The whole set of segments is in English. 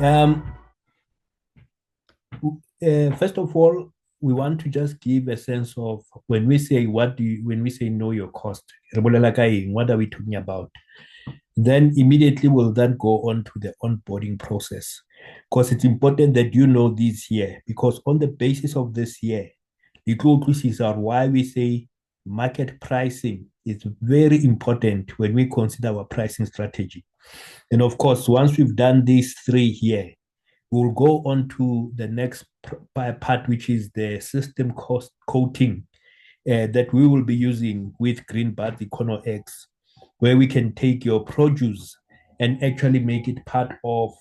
Um, First of all, we want to just give a sense of when we say when we say know your cost, what are we talking about? Then immediately we'll then go on to the onboarding process because it's important that you know this here because on the basis of this here, the is are why we say market pricing is very important when we consider our pricing strategy. And of course, once we've done these three here, we'll go on to the next part, which is the system cost coding that we will be using with Greenbird EconoX, where we can take your produce and actually make it part of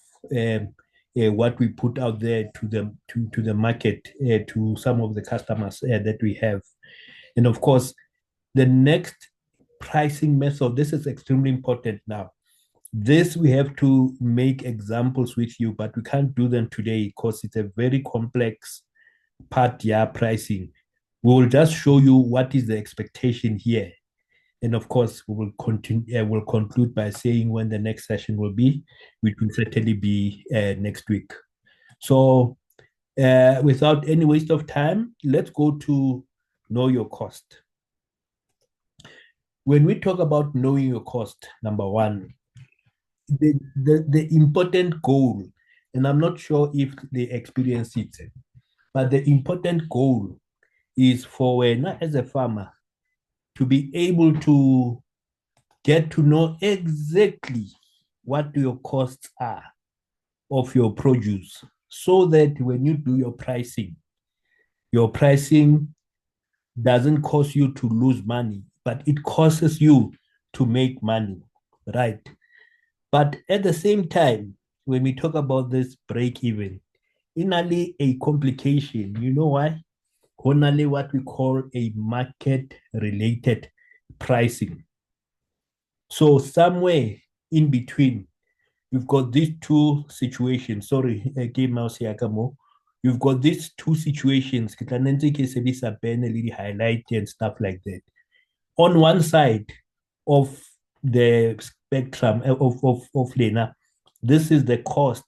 what we put out there to the market, to some of the customers that we have. And of course, the next pricing method, this is extremely important now. This we have to make examples with you, but we can't do them today because it's a very complex part, yeah, pricing. We will just show you what is the expectation here. And of course, we will continue. We'll conclude by saying when the next session will be, which will certainly be next week. So, without any waste of time, let's go to know your cost. When we talk about knowing your cost, number one, the important goal, and I'm not sure if they experience it, but the important goal is for as a farmer to be able to get to know exactly what your costs are of your produce so that when you do your pricing doesn't cause you to lose money, but it causes you to make money, right? But at the same time, when we talk about this break even, in a complication, you know why? Only what we call a market related pricing. So somewhere in between, you've got these two situations. Sorry, game mouse yakamo. You've got these two situations. Highlight and stuff like that. On one side of the spectrum of Lena, this is the cost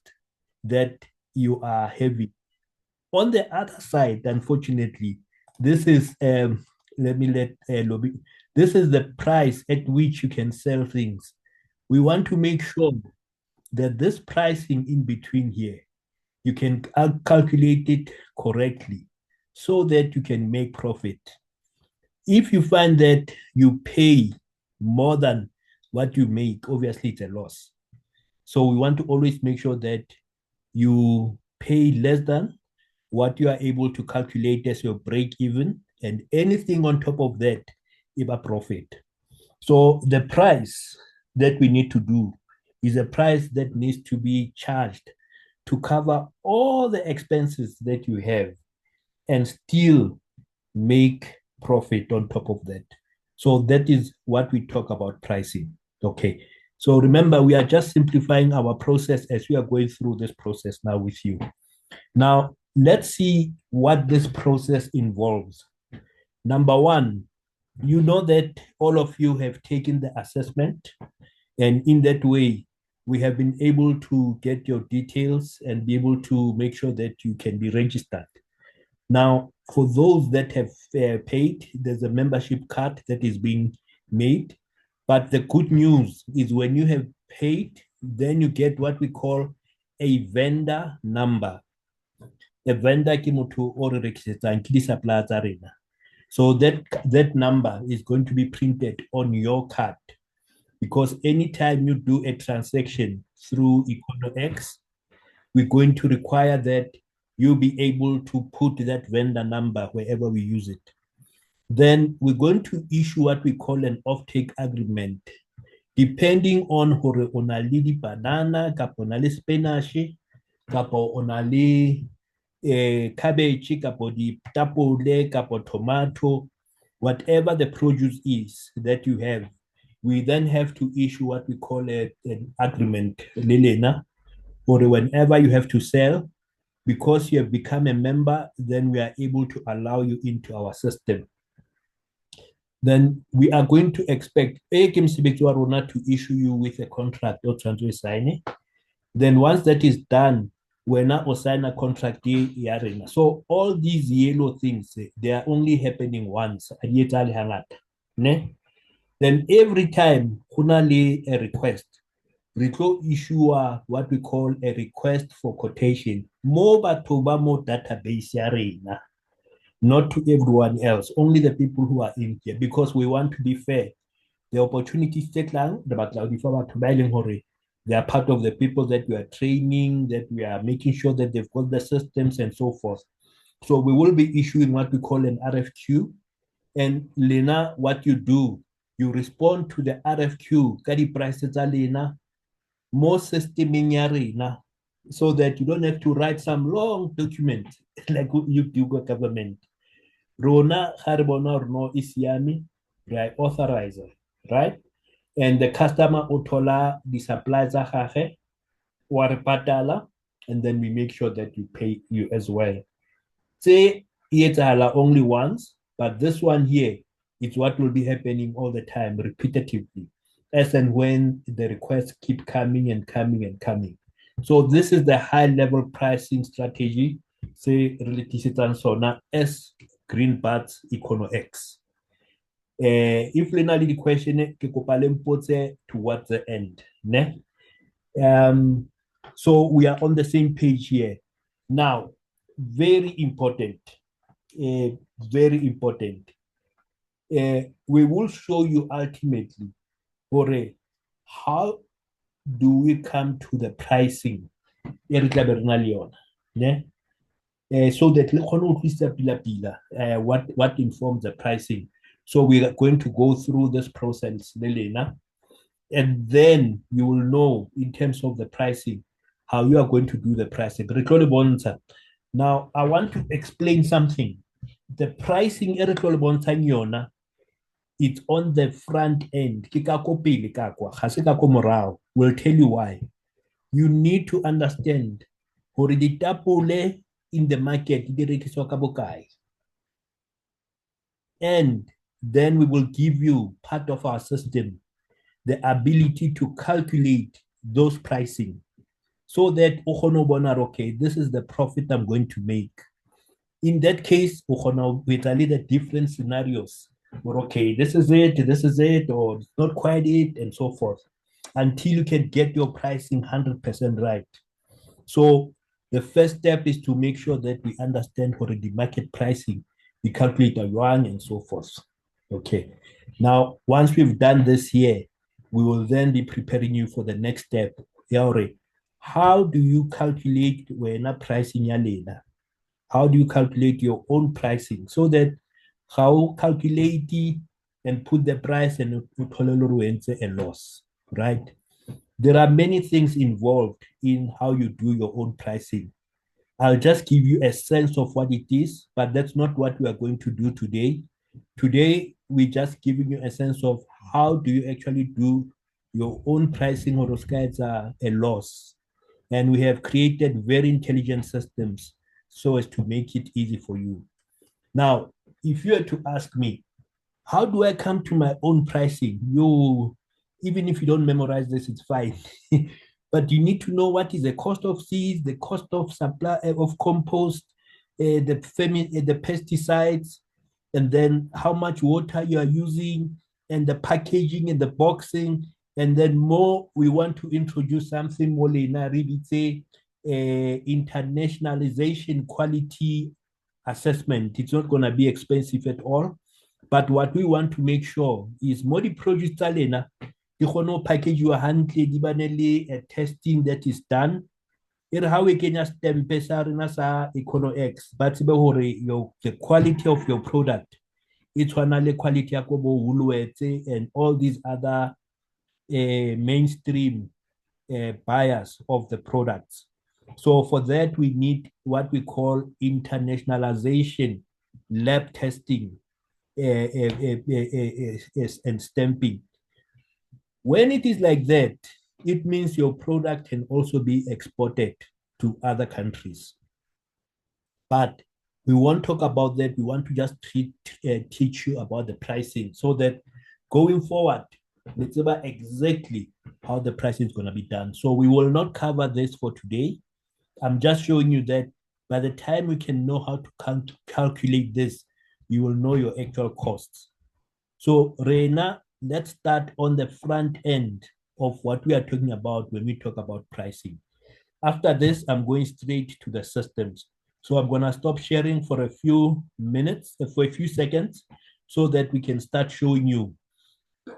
that you are having. On the other side, unfortunately, this is let me let lobby. This is the price at which you can sell things. We want to make sure that this pricing in between here, you can calculate it correctly so that you can make profit. If you find that you pay more than what you make, obviously it's a loss. So we want to always make sure that you pay less than what you are able to calculate as your break even, and anything on top of that is a profit. So the price that we need to do is a price that needs to be charged to cover all the expenses that you have and still make profit on top of that. So that is what we talk about pricing. Okay. So remember, we are just simplifying our process as we are going through this process now with you. Now, let's see what this process involves. Number one, you know that all of you have taken the assessment, and in that way, we have been able to get your details and be able to make sure that you can be registered. Now, for those that have paid, there's a membership card that is being made. But the good news is when you have paid, then you get what we call a vendor number. A vendor ke motho o re rekisetsang ke di-supplier tsa rena. So that number is going to be printed on your card because anytime you do a transaction through EconoX, we're going to require that you'll be able to put that vendor number wherever we use it. Then we're going to issue what we call an offtake agreement, depending on hore o na le di-banana, kapo na le spinach, kapo o na le cabbage, kapo ditapole, kapo tomato, whatever the produce is that you have, we then have to issue what we call an agreement, Lelena, or whenever you have to sell, because you have become a member, then we are able to allow you into our system. Then we are going to expect to issue you with a contract or sign. Then once that is done, when I sign a contract, so all these yellow things, they are only happening once. Ne? Then every time kunali a request, we go issue what we call a request for quotation. More batoba more database arena, not to everyone else, only the people who are in here, because we want to be fair. The opportunities take long, but they are part of the people that we are training, that we are making sure that they've got the systems and so forth. So we will be issuing what we call an RFQ. And Lena, what you do, you respond to the RFQ, kadi prices are Lena, more systeming arena, so that you don't have to write some long document like you do government. Rona Harbona or no Isiami, right? Authorizer, right? And the customer utola the supplies or patala, and then we make sure that we pay you as well. Say yetala only once, but this one here, it's what will be happening all the time, repetitively, as and when the requests keep coming and coming and coming. So this is the high level pricing strategy, say related sona S green bats econo X. If lena the question ke kopa le mpotse towards the end, ne? So we are on the same page here. Now, very important, uh, very important. We will show you ultimately, Ore, how do we come to the pricing? Ne? So that what informs the pricing. So we are going to go through this process, Lelena, and then you will know in terms of the pricing how you are going to do the pricing. Now, I want to explain something. The pricing it's on the front end. We'll tell you why. You need to understand in the market and then we will give you part of our system, the ability to calculate those pricing so that okay, this is the profit I'm going to make. In that case, with the different scenarios, or okay, this is it, or it's not quite it, and so forth, until you can get your pricing 100% right. So the first step is to make sure that we understand what the market pricing, we calculate the yuan and so forth. Okay. Now, once we've done this here, we will then be preparing you for the next step. How do you calculate when a pricing yalena? How do you calculate your own pricing so that how calculate and put the price and a loss, right? There are many things involved in how you do your own pricing. I'll just give you a sense of what it is, but that's not what we are going to do today. Today, we're just giving you a sense of how do you actually do your own pricing or a loss. And we have created very intelligent systems so as to make it easy for you. Now, if you were to ask me, how do I come to my own pricing? Even if you don't memorize this, it's fine. But you need to know what is the cost of seeds, the cost of supply of compost, the pesticides, and then how much water you are using, and the packaging and the boxing. And then more, we want to introduce something more say internationalization quality assessment. It's not going to be expensive at all. But what we want to make sure is more the produce talena, the package you hantle, a testing that is done. How we can just sa econo X, but the quality of your product, it's one quality and all these other mainstream buyers of the products. So for that, we need what we call internationalization, lab testing, and stamping. When it is like that, it means your product can also be exported to other countries. But we won't talk about that. We want to just teach you about the pricing so that going forward, let's about exactly how the price is going to be done. So we will not cover this for today. I'm just showing you that by the time we can know how to calculate this, you will know your actual costs. So Reina, let's start on the front end of what we are talking about when we talk about pricing. After this, I'm going straight to the systems. So I'm going to stop sharing for a few minutes, for a few seconds, so that we can start showing you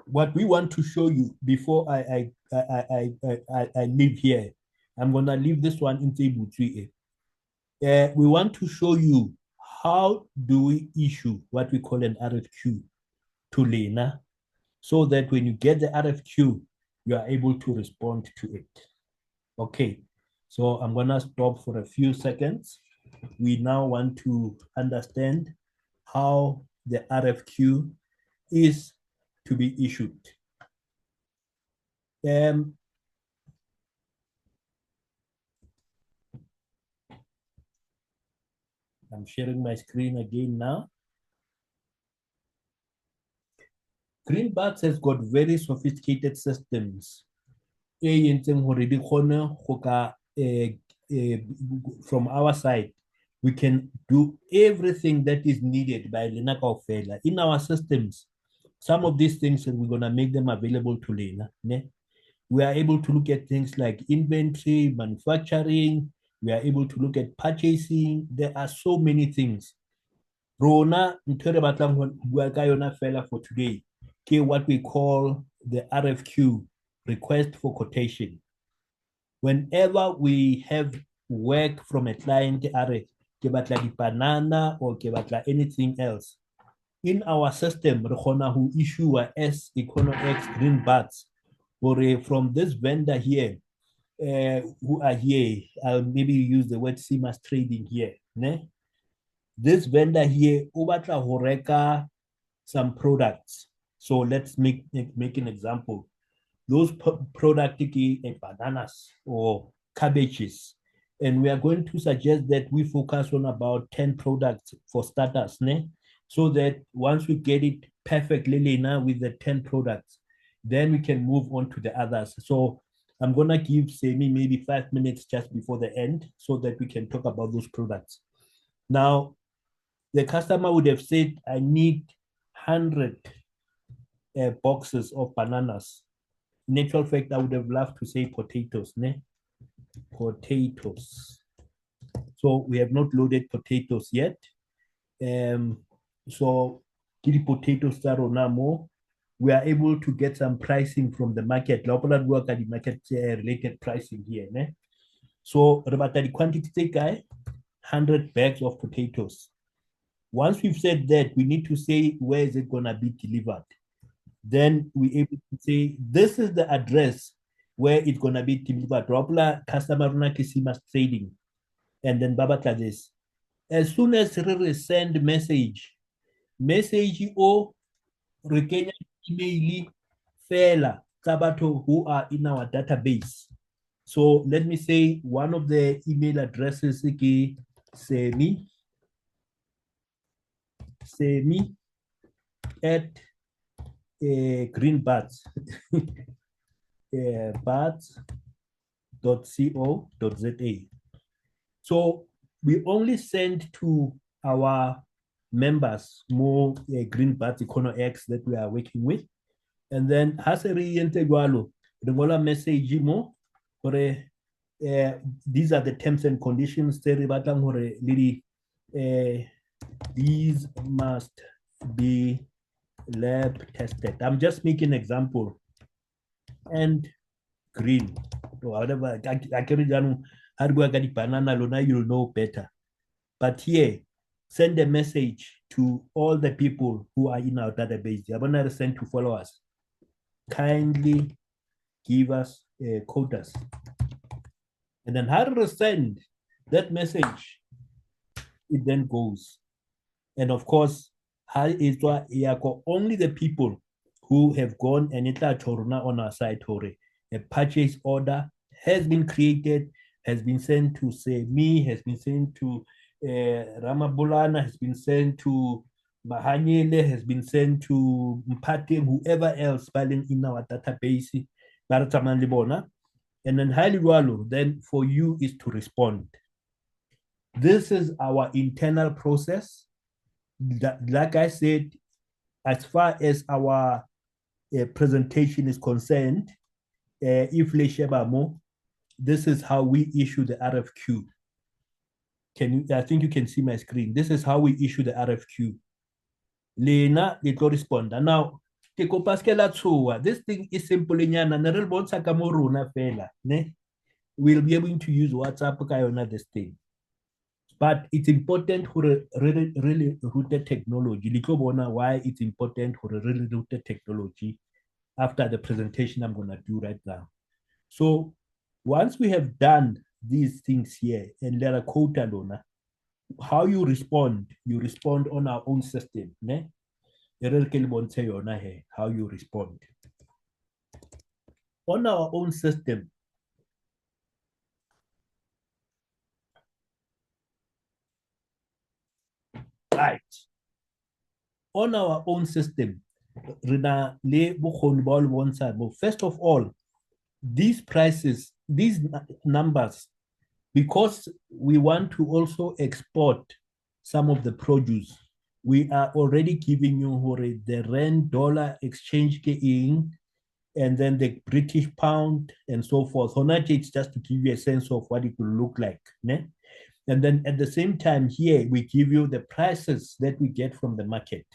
what we want to show you before I leave here. I'm going to leave this one in table 3A. We want to show you how do we issue what we call an RFQ to Lena, so that when you get the RFQ, you are able to respond to it. Okay, so I'm gonna stop for a few seconds. We now want to understand how the RFQ is to be issued. Um, I'm sharing my screen again now. Greenbacks has got very sophisticated systems. From our side, we can do everything that is needed by Lena Kaufela. In our systems, some of these things, we're going to make them available to Lena. Ne? We are able to look at things like inventory, manufacturing. We are able to look at purchasing. There are so many things. Rona, for today, what we call the RFQ, request for quotation. Whenever we have work from a client, ke batla banana or ke batla anything else, in our system, re kgona ho issue a S Econo-X green bats, or from this vendor here, who are here, I'll maybe use the word CMAS trading here. Ne? This vendor here, o batla ho reka some products. So let's make an example. Those product bananas or cabbages. And we are going to suggest that we focus on about 10 products for starters, ne? So that once we get it perfectly now with the 10 products, then we can move on to the others. So I'm going to give Semi maybe 5 minutes just before the end so that we can talk about those products. Now, the customer would have said, I need 100 boxes of bananas. In actual fact, I would have loved to say potatoes, ne? Potatoes. So we have not loaded potatoes yet. So kili potatoes more. We are able to get some pricing from the market. Local work at the market related pricing here, ne? So about the quantity guy, 100 bags of potatoes. Once we've said that, we need to say where is it gonna be delivered. Then we able to say this is the address where it's gonna be delivered. Dropla customer must trading, and then babata this. As soon as we send message o rekenya email fela tabato who are in our database. So let me say one of the email addresses is semi at greenbats bats.co.za. So we only send to our members more green bats Econo-X that we are working with. And then has a the message mo or these are the terms and conditions. These must be lab tested. I'm just making an example. And green or whatever. I can't how do I get banana lona, you'll know better. But here, send a message to all the people who are in our database. They're going to send to followers. Kindly give us quotas. And then how to send that message, it then goes. And of course, only the people who have gone and it's on our site, a purchase order has been created, has been sent to say me, has been sent to Ramabulana, has been sent to Mahanyele has been sent to Mpate, whoever else filing in our database. And then highly then for you is to respond. This is our internal process. Like I said, as far as our presentation is concerned, if Leshebamo, this is how we issue the RFQ. I think you can see my screen. This is how we issue the RFQ. Lena, le tlo responda. Now, ke kopa ske la tshoa. This thing is simple nyana. Ne re bontsha ka mo rona fela, ne? We'll be able to use WhatsApp ka yona this thing. But it's important for really rooted technology. Le tlo bona why it's important for really rooted technology after the presentation I'm going to do right now. So once we have done these things here and let a quote alone, how you respond on our own system. Ne? How you respond. On our own system, right? On our own system, first of all, these prices, these numbers, because we want to also export some of the produce, we are already giving you the rand dollar exchange in, and then the British pound and so forth. So not it's just to give you a sense of what it will look like. Ne? And then at the same time here, we give you the prices that we get from the market.